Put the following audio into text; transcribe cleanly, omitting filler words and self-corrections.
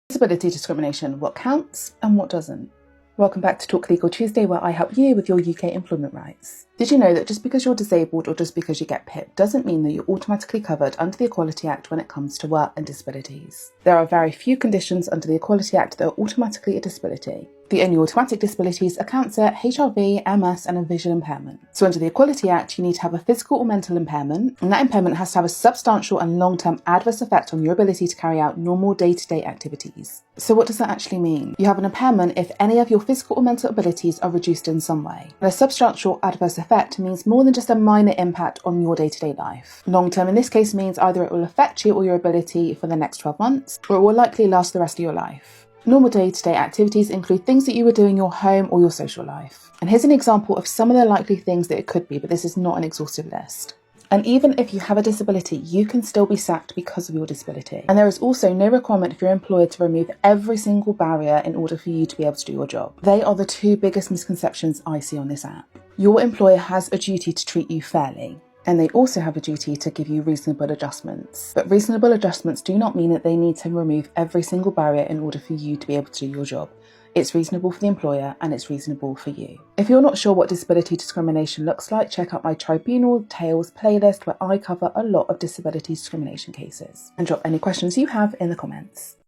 Disability discrimination, what counts and what doesn't. Welcome back to Talk Legal Tuesday, where I help you with your UK employment rights. Did you know that just because you're disabled or just because you get PIP doesn't mean that you're automatically covered under the Equality Act when it comes to work and disabilities? There are very few conditions under the Equality Act that are automatically a disability. The only automatic disabilities are cancer, HIV, MS and a visual impairment. So under the Equality Act, you need to have a physical or mental impairment, and that impairment has to have a substantial and long-term adverse effect on your ability to carry out normal day-to-day activities. So what does that actually mean? You have an impairment if any of your physical or mental abilities are reduced in some way. And a substantial adverse effect means more than just a minor impact on your day-to-day life. Long-term in this case means either it will affect you or your ability for the next 12 months, or it will likely last the rest of your life. Normal day-to-day activities include things that you would do in your home or your social life. And here's an example of some of the likely things that it could be, but this is not an exhaustive list. And even if you have a disability, you can still be sacked because of your disability. And there is also no requirement for your employer to remove every single barrier in order for you to be able to do your job. They are the two biggest misconceptions I see on this app. Your employer has a duty to treat you fairly. And they also have a duty to give you reasonable adjustments. But reasonable adjustments do not mean that they need to remove every single barrier in order for you to be able to do your job. It's reasonable for the employer and it's reasonable for you. If you're not sure what disability discrimination looks like, check out my Tribunal Tales playlist where I cover a lot of disability discrimination cases. And drop any questions you have in the comments.